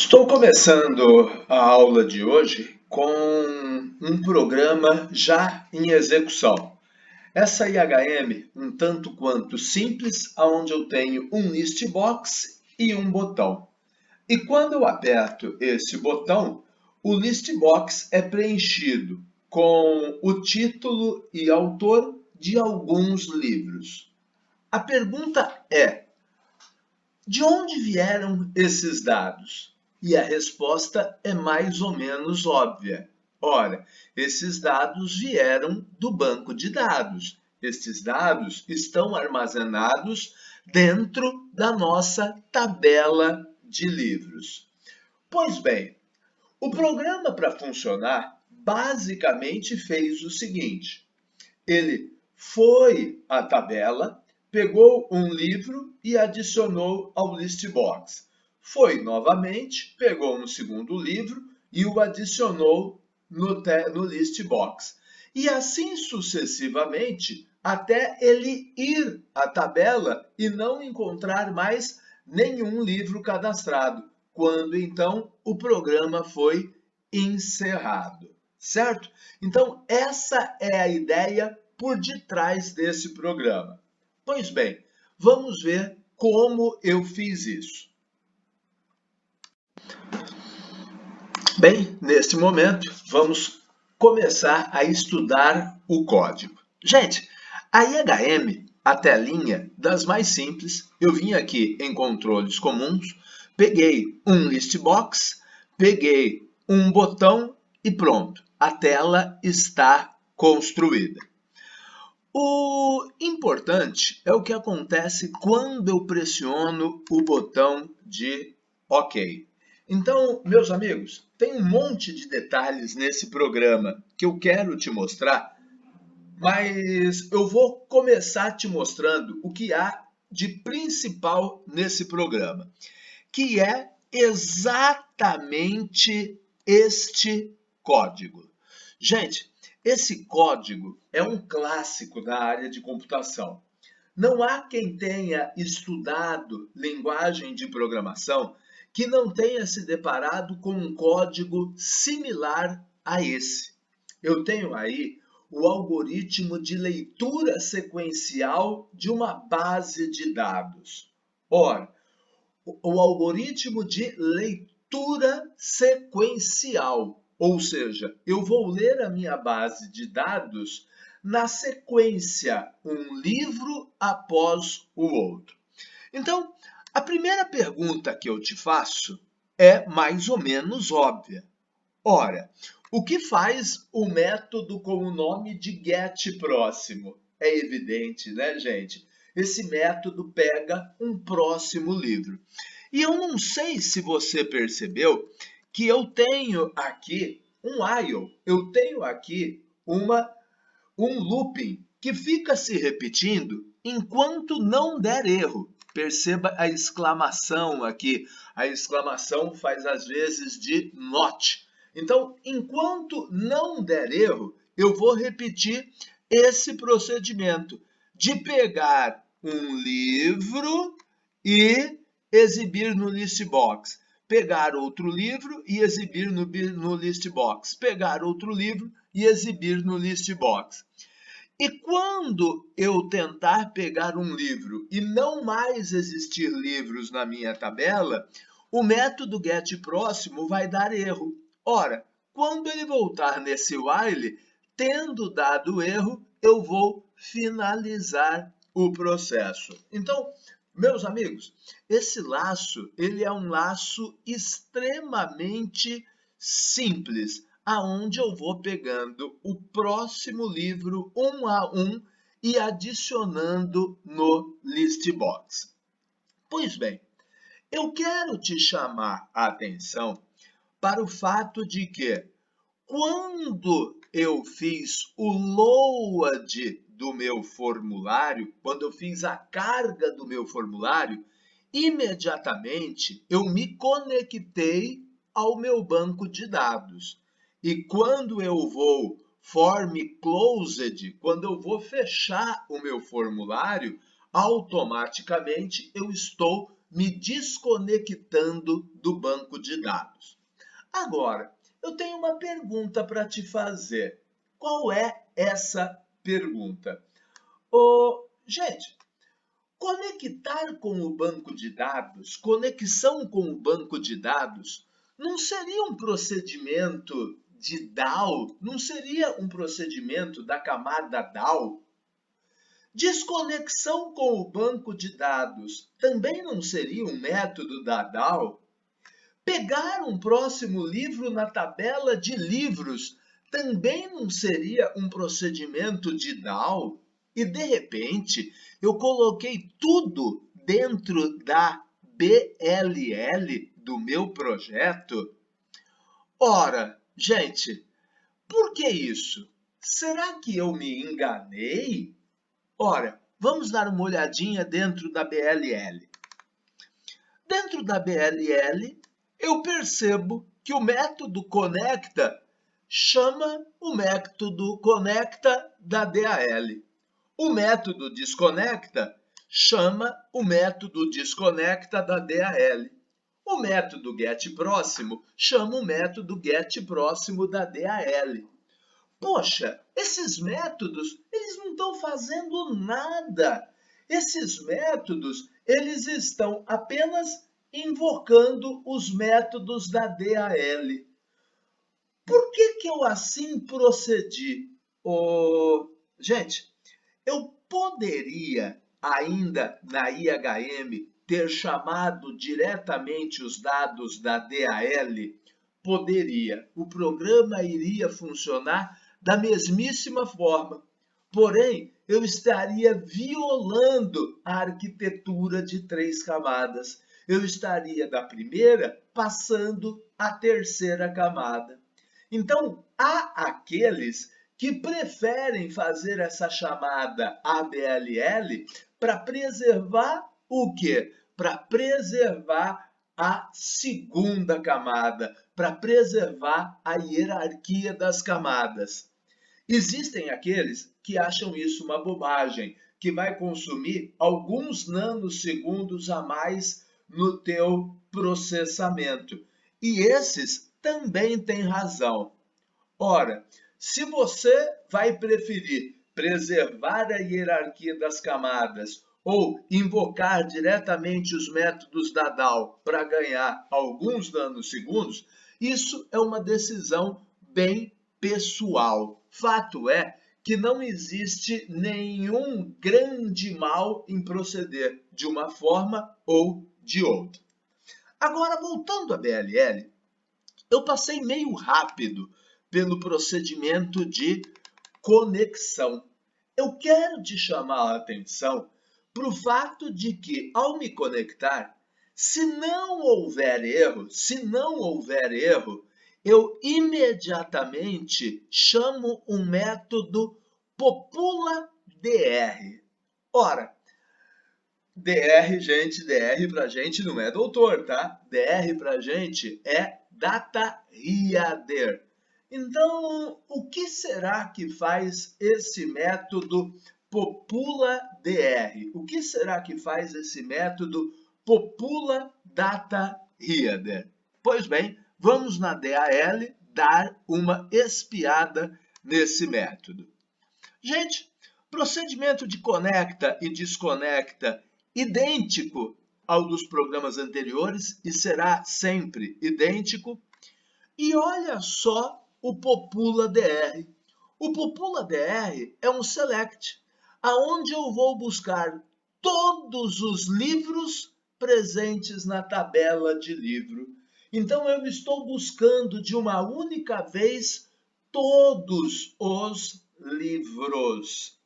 Estou começando a aula de hoje com um programa já em execução. Essa IHM um tanto quanto simples, onde eu tenho um list box e um botão. E quando eu aperto esse botão, o list box é preenchido com o título e autor de alguns livros. A pergunta é: de onde vieram esses dados? E a resposta é mais ou menos óbvia. Ora, esses dados vieram do banco de dados. Estes dados estão armazenados dentro da nossa tabela de livros. Pois bem, o programa, para funcionar, basicamente fez o seguinte: ele foi à tabela, pegou um livro e adicionou ao list box. Foi novamente, pegou um segundo livro e o adicionou no list box. E assim sucessivamente, até ele ir à tabela e não encontrar mais nenhum livro cadastrado, quando então o programa foi encerrado, certo? Então, essa é a ideia por detrás desse programa. Pois bem, vamos ver como eu fiz isso. Bem, neste momento, vamos começar a estudar o código. Gente, a IHM, a telinha das mais simples, eu vim aqui em controles comuns, peguei um list box, peguei um botão e pronto, a tela está construída. O importante é o que acontece quando eu pressiono o botão de OK. Então, meus amigos, tem um monte de detalhes nesse programa que eu quero te mostrar, mas eu vou começar te mostrando o que há de principal nesse programa, que é exatamente este código. Gente, esse código é um clássico na área de computação. Não há quem tenha estudado linguagem de programação que não tenha se deparado com um código similar a esse. Eu tenho aí o algoritmo de leitura sequencial de uma base de dados. Ora, o algoritmo de leitura sequencial, ou seja, eu vou ler a minha base de dados na sequência, um livro após o outro. Então, a primeira pergunta que eu te faço é mais ou menos óbvia. Ora, o que faz o método com o nome de getPróximo? É evidente, né, gente? Esse método pega um próximo livro. E eu não sei se você percebeu que eu tenho aqui um while, eu tenho aqui um looping que fica se repetindo enquanto não der erro. Perceba a exclamação aqui. A exclamação faz às vezes de not. Então, enquanto não der erro, eu vou repetir esse procedimento de pegar um livro e exibir no list box. Pegar outro livro e exibir no list box. Pegar outro livro e exibir no list box. E quando eu tentar pegar um livro e não mais existir livros na minha tabela, o método getPróximo vai dar erro. Ora, quando ele voltar nesse while, tendo dado erro, eu vou finalizar o processo. Então, meus amigos, esse laço, ele é um laço extremamente simples, aonde eu vou pegando o próximo livro um a um e adicionando no list box. Pois bem, eu quero te chamar a atenção para o fato de que quando eu fiz o load do meu formulário, quando eu fiz a carga do meu formulário, imediatamente eu me conectei ao meu banco de dados. E quando eu vou form closed, quando eu vou fechar o meu formulário, automaticamente eu estou me desconectando do banco de dados. Agora, eu tenho uma pergunta para te fazer. Qual é essa pergunta? Gente, conectar com o banco de dados, conexão com o banco de dados, não seria um procedimento de DAO? Não seria um procedimento da camada DAO? Desconexão com o banco de dados também não seria um método da DAO? Pegar um próximo livro na tabela de livros também não seria um procedimento de DAO? E, de repente, eu coloquei tudo dentro da BLL do meu projeto? Ora, gente, por que isso? Será que eu me enganei? Ora, vamos dar uma olhadinha dentro da BLL. Dentro da BLL, eu percebo que o método conecta chama o método conecta da DAL. O método desconecta chama o método desconecta da DAL. O método getPróximo chama o método getPróximo da DAL. Poxa, esses métodos, eles não estão fazendo nada. Esses métodos, eles estão apenas invocando os métodos da DAL. Por que eu assim procedi? Gente, eu poderia ainda na IHM ter chamado diretamente os dados da DAL? Poderia. O programa iria funcionar da mesmíssima forma. Porém, eu estaria violando a arquitetura de 3 camadas. Eu estaria da primeira passando à terceira camada. Então, há aqueles que preferem fazer essa chamada ABLL para preservar o quê? Para preservar a segunda camada, para preservar a hierarquia das camadas. Existem aqueles que acham isso uma bobagem, que vai consumir alguns nanosegundos a mais no teu processamento. E esses também têm razão. Ora, se você vai preferir preservar a hierarquia das camadas ou invocar diretamente os métodos da DAO para ganhar alguns nanosegundos, isso é uma decisão bem pessoal. Fato é que não existe nenhum grande mal em proceder de uma forma ou de outra. Agora, voltando à BLL, eu passei meio rápido pelo procedimento de conexão. Eu quero te chamar a atenção para o fato de que, ao me conectar, se não houver erro, eu imediatamente chamo um método popula_dr. Ora, DR pra gente não é doutor, tá? DR pra gente é data reader. Então, o que será que faz esse método popula_dr? O que será que faz esse método popula_data_reader? Pois bem, vamos na DAL dar uma espiada nesse método. Gente, procedimento de conecta e desconecta idêntico ao dos programas anteriores e será sempre idêntico. E olha só o popula_dr. O popula_dr é um select, aonde eu vou buscar todos os livros presentes na tabela de livro. Então, eu estou buscando de uma única vez todos os livros.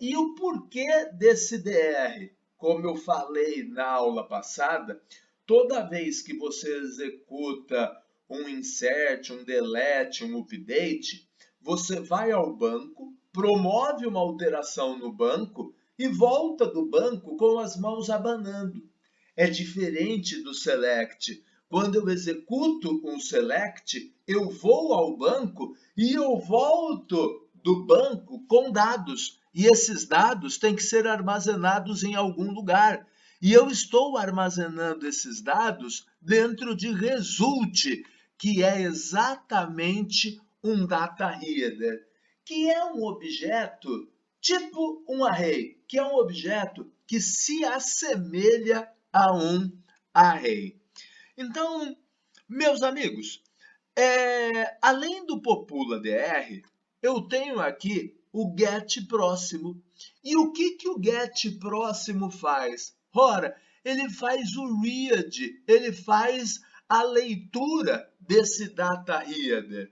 E o porquê desse DR? Como eu falei na aula passada, toda vez que você executa um insert, um delete, um update, você vai ao banco, promove uma alteração no banco e volta do banco com as mãos abanando. É diferente do select. Quando eu executo um select, eu vou ao banco e eu volto do banco com dados. E esses dados têm que ser armazenados em algum lugar. E eu estou armazenando esses dados dentro de Result, que é exatamente um data header, que é um objeto tipo um array, que é um objeto que se assemelha a um array. Então, meus amigos, além do popula_dr, eu tenho aqui o getPróximo. E o que o getPróximo faz? Ora, ele faz o read, ele faz a leitura desse data header.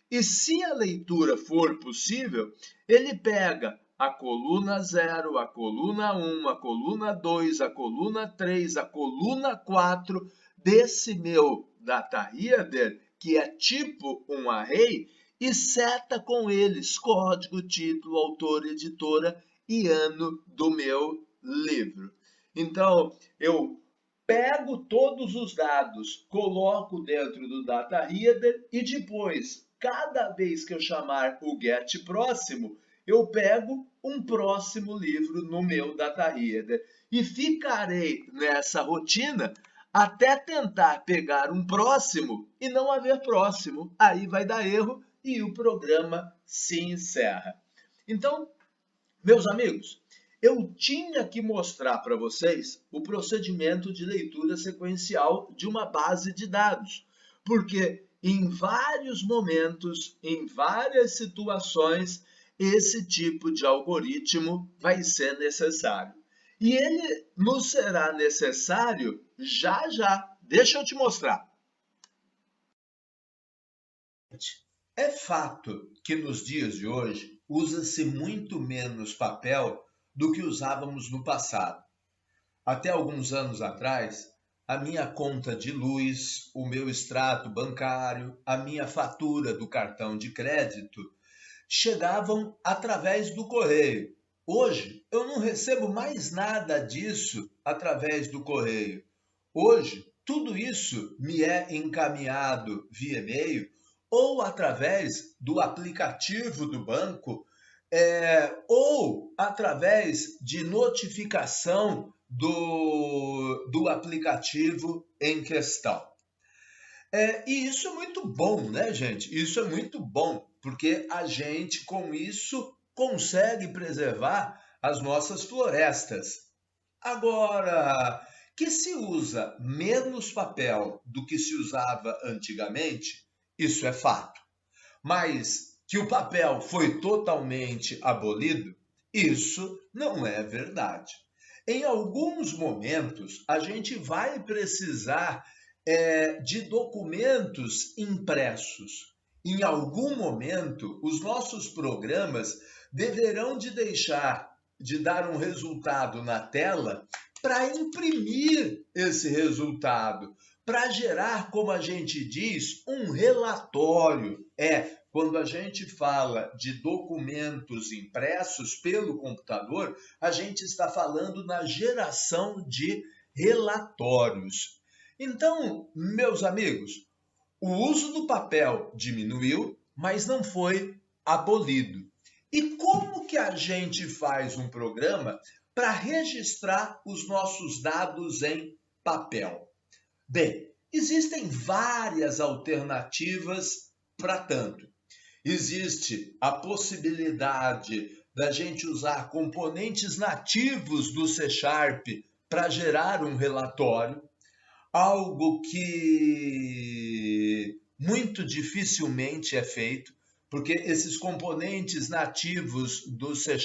E se a leitura for possível, ele pega a coluna 0, a coluna 1, a coluna 2, a coluna 3, a coluna 4 desse meu data header, que é tipo um array, e seta com eles código, título, autor, editora e ano do meu livro. Então, eu pego todos os dados, coloco dentro do data header e depois, cada vez que eu chamar o getPróximo, eu pego um próximo livro no meu data header e ficarei nessa rotina até tentar pegar um próximo e não haver próximo. Aí vai dar erro e o programa se encerra. Então, meus amigos, eu tinha que mostrar para vocês o procedimento de leitura sequencial de uma base de dados, porque em vários momentos, em várias situações, esse tipo de algoritmo vai ser necessário. E ele nos será necessário já já. Deixa eu te mostrar. É fato que nos dias de hoje usa-se muito menos papel do que usávamos no passado. Até alguns anos atrás, a minha conta de luz, o meu extrato bancário, a minha fatura do cartão de crédito chegavam através do correio. Hoje, eu não recebo mais nada disso através do correio. Hoje, tudo isso me é encaminhado via e-mail ou através do aplicativo do banco, ou através de notificação do aplicativo em questão. E isso é muito bom, né, gente? Isso é muito bom, porque a gente, com isso, consegue preservar as nossas florestas. Agora, que se usa menos papel do que se usava antigamente, isso é fato. Mas que o papel foi totalmente abolido, isso não é verdade. Em alguns momentos, a gente vai precisar de documentos impressos. Em algum momento, os nossos programas deverão de dar um resultado na tela para imprimir esse resultado, para gerar, como a gente diz, um relatório. Quando a gente fala de documentos impressos pelo computador, a gente está falando na geração de relatórios. Então, meus amigos, o uso do papel diminuiu, mas não foi abolido. E como que a gente faz um programa para registrar os nossos dados em papel? Bem, existem várias alternativas para tanto. Existe a possibilidade da gente usar componentes nativos do C# para gerar um relatório, algo que muito dificilmente é feito, porque esses componentes nativos do C#,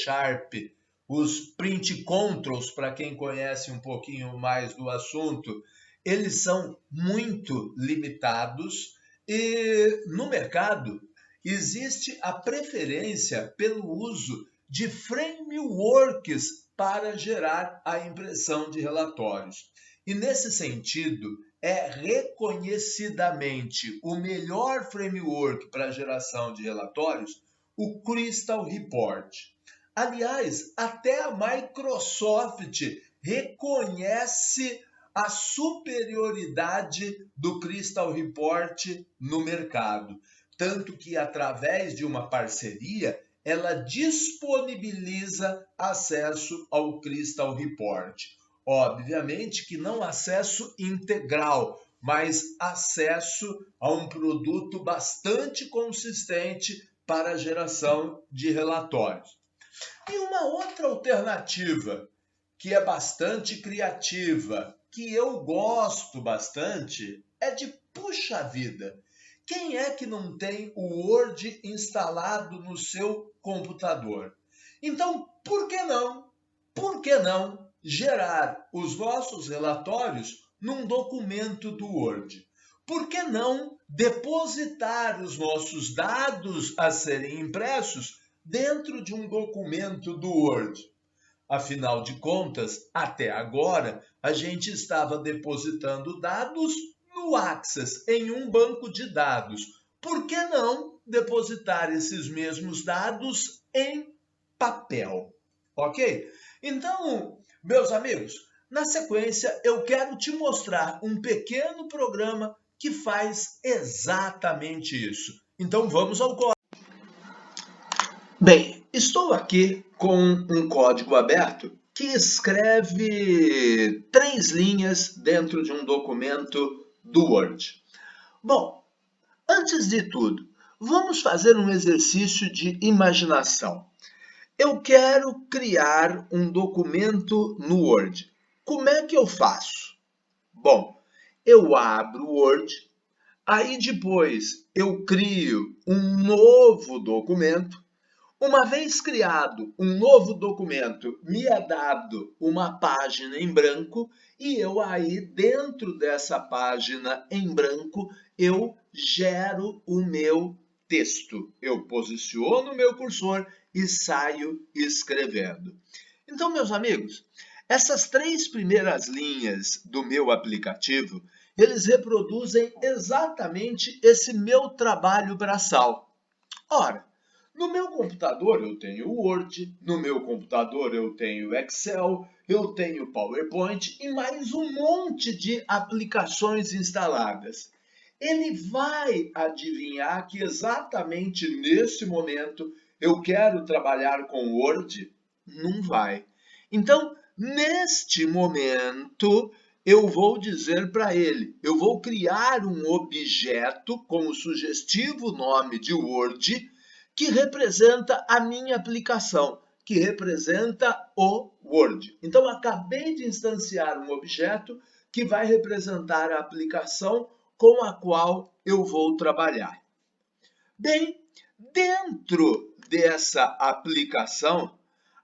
os print controls, para quem conhece um pouquinho mais do assunto, eles são muito limitados e no mercado existe a preferência pelo uso de frameworks para gerar a impressão de relatórios. E nesse sentido, é reconhecidamente o melhor framework para a geração de relatórios o Crystal Report. Aliás, até a Microsoft reconhece a superioridade do Crystal Report no mercado. Tanto que, através de uma parceria, ela disponibiliza acesso ao Crystal Report. Obviamente que não acesso integral, mas acesso a um produto bastante consistente para a geração de relatórios. E uma outra alternativa que é bastante criativa, que eu gosto bastante, é de puxa vida. Quem é que não tem o Word instalado no seu computador? Então, por que não? Por que não gerar os nossos relatórios num documento do Word? Por que não depositar os nossos dados a serem impressos dentro de um documento do Word? Afinal de contas, até agora, a gente estava depositando dados no Access, em um banco de dados. Por que não depositar esses mesmos dados em papel? Ok? Então, meus amigos, na sequência eu quero te mostrar um pequeno programa que faz exatamente isso. Então vamos ao código. Bem, estou aqui com um código aberto que escreve 3 linhas dentro de um documento do Word. Bom, antes de tudo, vamos fazer um exercício de imaginação. Eu quero criar um documento no Word. Como é que eu faço? Bom, eu abro o Word, aí depois eu crio um novo documento. Uma vez criado um novo documento, me é dado uma página em branco e eu aí, dentro dessa página em branco, eu gero o meu texto. Eu posiciono o meu cursor e saio escrevendo. Então, meus amigos, essas 3 primeiras linhas do meu aplicativo, eles reproduzem exatamente esse meu trabalho braçal. Ora, no meu computador eu tenho o Word, no meu computador eu tenho Excel, eu tenho PowerPoint e mais um monte de aplicações instaladas. Ele vai adivinhar que exatamente nesse momento eu quero trabalhar com Word? Não vai. Então, neste momento, eu vou dizer para ele, eu vou criar um objeto com o sugestivo nome de Word, que representa a minha aplicação, que representa o Word. Então, acabei de instanciar um objeto que vai representar a aplicação com a qual eu vou trabalhar. Bem, dentro dessa aplicação,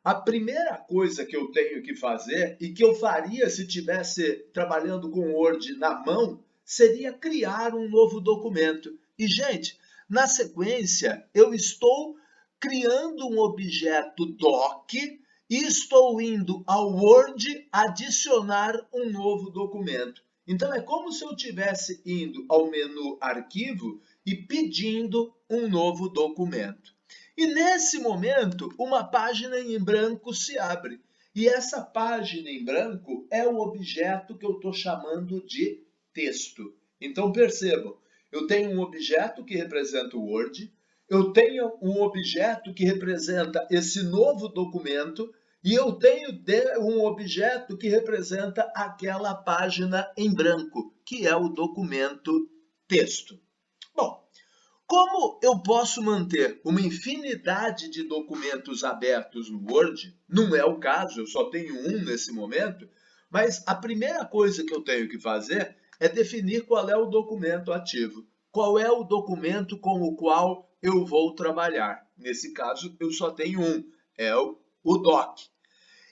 a primeira coisa que eu tenho que fazer e que eu faria se estivesse trabalhando com Word na mão, seria criar um novo documento. E, gente, na sequência, eu estou criando um objeto doc e estou indo ao Word adicionar um novo documento. Então, é como se eu estivesse indo ao menu Arquivo e pedindo um novo documento. E nesse momento, uma página em branco se abre. E essa página em branco é o objeto que eu estou chamando de texto. Então, percebam, eu tenho um objeto que representa o Word, eu tenho um objeto que representa esse novo documento e eu tenho um objeto que representa aquela página em branco, que é o documento texto. Bom, como eu posso manter uma infinidade de documentos abertos no Word? Não é o caso, eu só tenho um nesse momento, mas a primeira coisa que eu tenho que fazer é definir qual é o documento ativo. Qual é o documento com o qual eu vou trabalhar? Nesse caso, eu só tenho um, é o doc.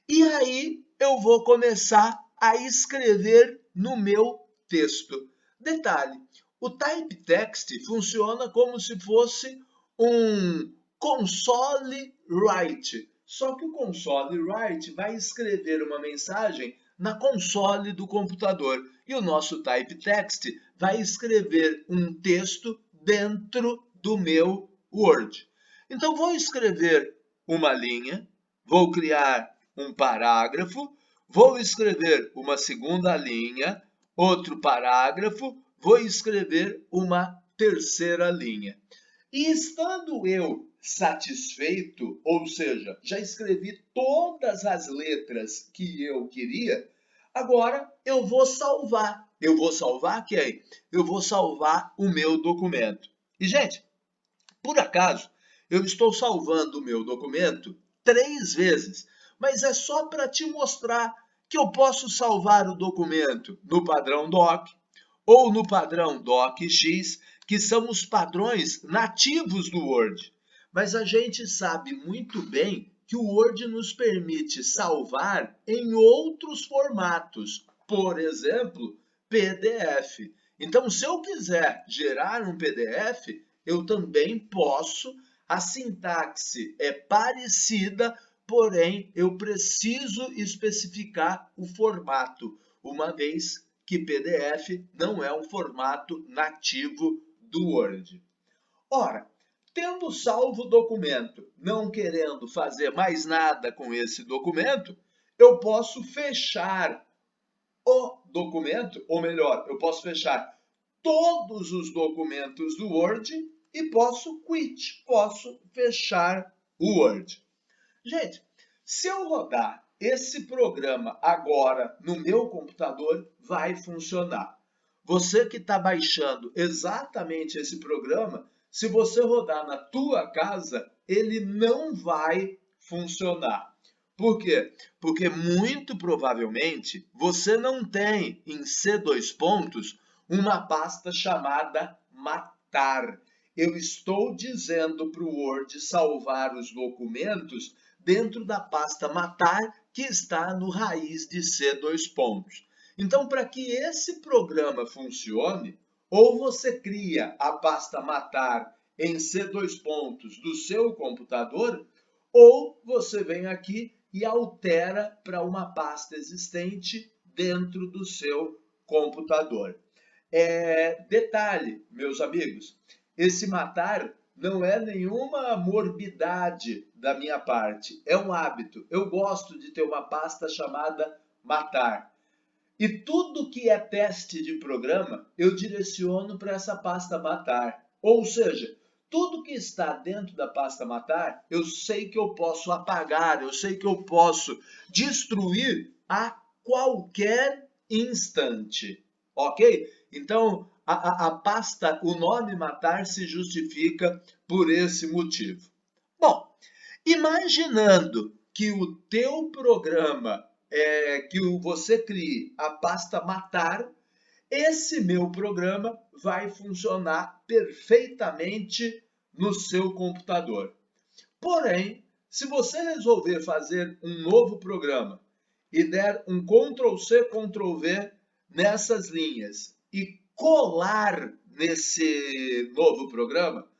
E aí eu vou começar a escrever no meu texto. Detalhe, o type text funciona como se fosse um console write. Só que o console write vai escrever uma mensagem na console do computador. E o nosso type text vai escrever um texto dentro do meu Word. Então, vou escrever uma linha, vou criar um parágrafo, vou escrever uma segunda linha, outro parágrafo, vou escrever uma terceira linha. E estando eu satisfeito, ou seja, já escrevi todas as letras que eu queria, Agora eu vou salvar. Eu vou salvar quem? Eu vou salvar o meu documento. E, gente, por acaso, eu estou salvando o meu documento 3 vezes, mas é só para te mostrar que eu posso salvar o documento no padrão DOC ou no padrão DOCX, que são os padrões nativos do Word. Mas a gente sabe muito bem que o Word nos permite salvar em outros formatos, por exemplo, PDF. Então, se eu quiser gerar um PDF, eu também posso. A sintaxe é parecida, porém eu preciso especificar o formato, uma vez que PDF não é um formato nativo do Word. Ora, tendo salvo o documento, não querendo fazer mais nada com esse documento, eu posso fechar o documento, ou melhor, eu posso fechar todos os documentos do Word e posso quit, posso fechar o Word. Gente, se eu rodar esse programa agora no meu computador, vai funcionar. Você que está baixando exatamente esse programa, se você rodar na tua casa, ele não vai funcionar. Por quê? Porque muito provavelmente você não tem em C2 pontos uma pasta chamada matar. Eu estou dizendo para o Word salvar os documentos dentro da pasta matar que está no raiz de C2 pontos. Então, para que esse programa funcione, ou você cria a pasta matar em C2 pontos do seu computador, ou você vem aqui e altera para uma pasta existente dentro do seu computador. Detalhe, meus amigos, esse matar não é nenhuma morbidade da minha parte, é um hábito. Eu gosto de ter uma pasta chamada matar. E tudo que é teste de programa, eu direciono para essa pasta matar. Ou seja, tudo que está dentro da pasta matar, eu sei que eu posso apagar, eu sei que eu posso destruir a qualquer instante. Ok? Então, a pasta, o nome matar se justifica por esse motivo. Bom, imaginando que o teu programa que você crie a pasta matar, esse meu programa vai funcionar perfeitamente no seu computador. Porém, se você resolver fazer um novo programa e der um Ctrl+C, Ctrl+V nessas linhas e colar nesse novo programa,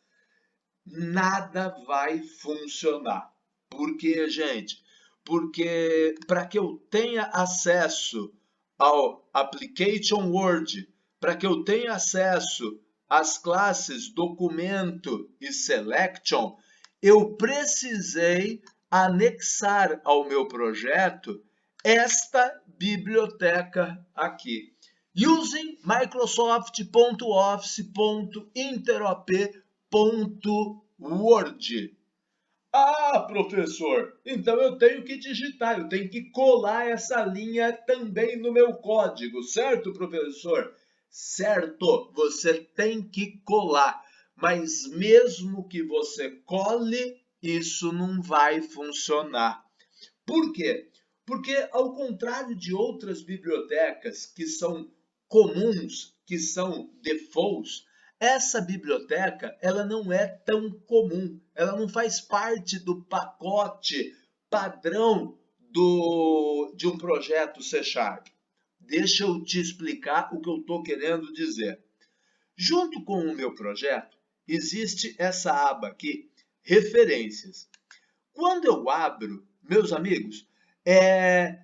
nada vai funcionar. Por quê, gente? Porque para que eu tenha acesso ao Application Word, para que eu tenha acesso às classes Documento e Selection, eu precisei anexar ao meu projeto esta biblioteca aqui. Using Microsoft.office.interop.word. Ah, professor, então eu tenho que digitar, eu tenho que colar essa linha também no meu código, certo, professor? Certo, você tem que colar, mas mesmo que você cole, isso não vai funcionar. Por quê? Porque, ao contrário de outras bibliotecas que são comuns, que são defaults, essa biblioteca ela não é tão comum, ela não faz parte do pacote padrão de um projeto C#. Deixa eu te explicar o que eu estou querendo dizer. Junto com o meu projeto, existe essa aba aqui, Referências. Quando eu abro, meus amigos,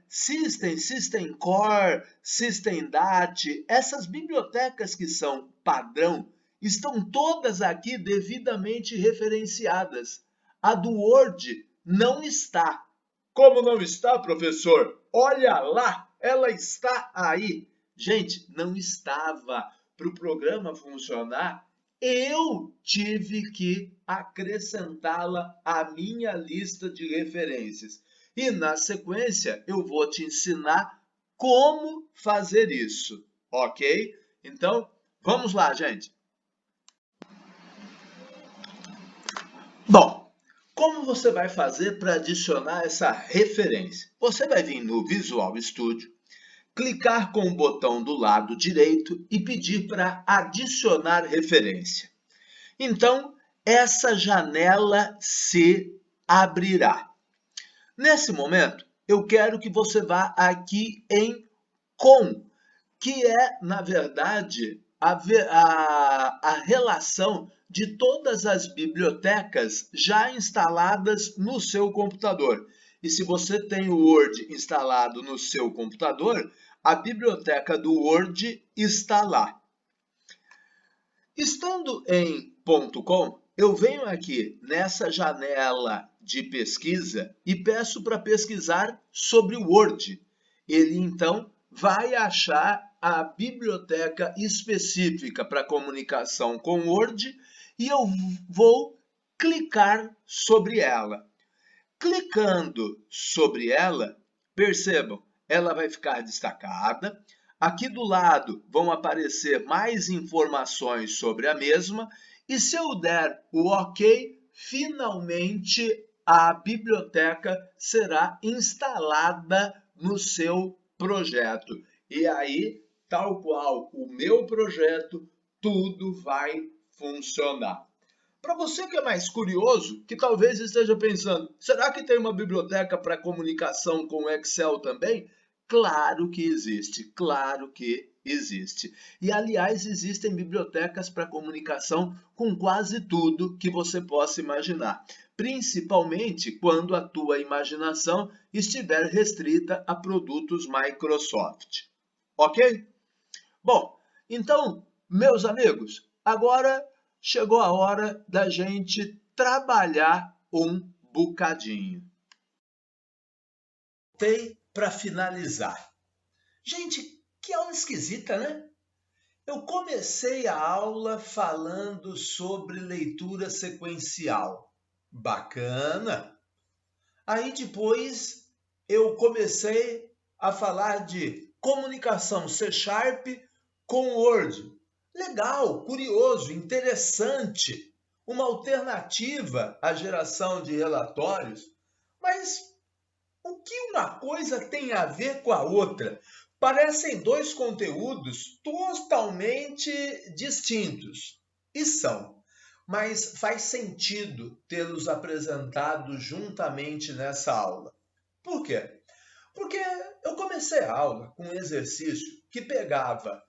System, System Core, System Dat, essas bibliotecas que são padrão, estão todas aqui devidamente referenciadas. A do Word não está. Como não está, professor? Olha lá, ela está aí. Gente, não estava. Para o programa funcionar, eu tive que acrescentá-la à minha lista de referências. E na sequência, eu vou te ensinar como fazer isso, ok? Então, vamos lá, gente. Bom, como você vai fazer para adicionar essa referência? Você vai vir no Visual Studio, clicar com o botão do lado direito e pedir para adicionar referência. Então, essa janela se abrirá. Nesse momento, eu quero que você vá aqui em com, que é, na verdade, a relação de todas as bibliotecas já instaladas no seu computador. E se você tem o Word instalado no seu computador, a biblioteca do Word está lá. Estando em .com, eu venho aqui nessa janela de pesquisa e peço para pesquisar sobre o Word. Ele, então, vai achar a biblioteca específica para comunicação com Word e eu vou clicar sobre ela. Clicando sobre ela, percebam, ela vai ficar destacada. Aqui do lado vão aparecer mais informações sobre a mesma. E se eu der o OK, finalmente a biblioteca será instalada no seu projeto. E aí, tal qual o meu projeto, tudo vai funcionar. Para você que é mais curioso, que talvez esteja pensando, será que tem uma biblioteca para comunicação com Excel também? Claro que existe, claro que existe. E, aliás, existem bibliotecas para comunicação com quase tudo que você possa imaginar, principalmente quando a tua imaginação estiver restrita a produtos Microsoft. Ok? Bom, então, meus amigos, agora chegou a hora da gente trabalhar um bocadinho. Tem para finalizar. Gente, que aula esquisita, né? Eu comecei a aula falando sobre leitura sequencial. Bacana! Aí depois eu comecei a falar de comunicação C# com Word. Legal, curioso, interessante, uma alternativa à geração de relatórios, mas o que uma coisa tem a ver com a outra? Parecem dois conteúdos totalmente distintos. E são, mas faz sentido tê-los apresentados juntamente nessa aula. Por quê? Porque eu comecei a aula com um exercício que pegava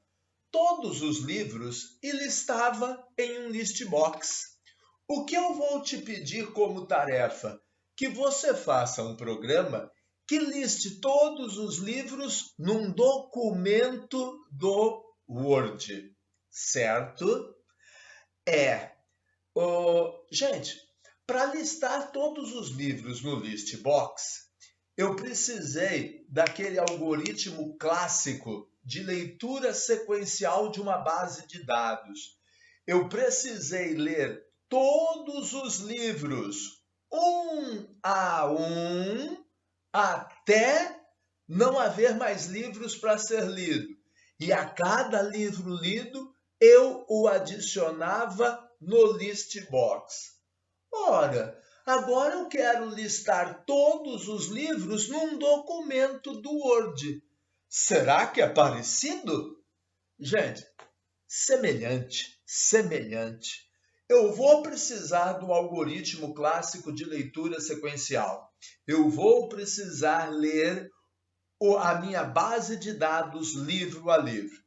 todos os livros e listava em um list box. O que eu vou te pedir como tarefa? Que você faça um programa que liste todos os livros num documento do Word, certo? Gente, para listar todos os livros no list box, eu precisei daquele algoritmo clássico de leitura sequencial de uma base de dados. Eu precisei ler todos os livros, um a um, até não haver mais livros para ser lido. E a cada livro lido, eu o adicionava no list box. Ora, agora eu quero listar todos os livros num documento do Word. Será que é parecido? Gente, semelhante. Eu vou precisar do algoritmo clássico de leitura sequencial. Eu vou precisar ler a minha base de dados livro a livro.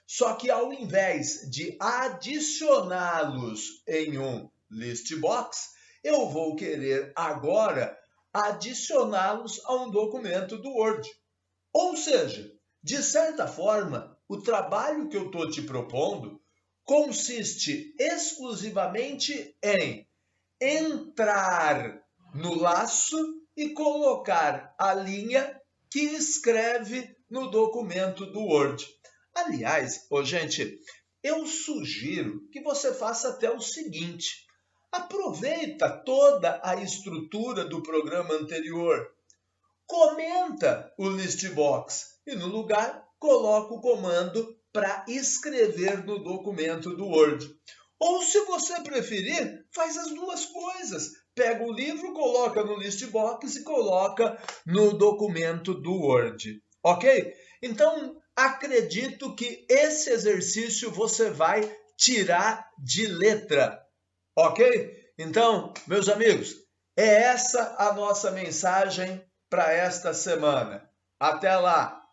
Só que ao invés de adicioná-los em um list box, eu vou querer agora adicioná-los a um documento do Word. Ou seja, de certa forma, o trabalho que eu estou te propondo consiste exclusivamente em entrar no laço e colocar a linha que escreve no documento do Word. Aliás, gente, eu sugiro que você faça até o seguinte: aproveita toda a estrutura do programa anterior, comenta o list box e no lugar coloca o comando para escrever no documento do Word. Ou se você preferir, faz as duas coisas. Pega o livro, coloca no Listbox e coloca no documento do Word. Ok? Então, acredito que esse exercício você vai tirar de letra. Ok? Então, meus amigos, é essa a nossa mensagem para esta semana. Até lá!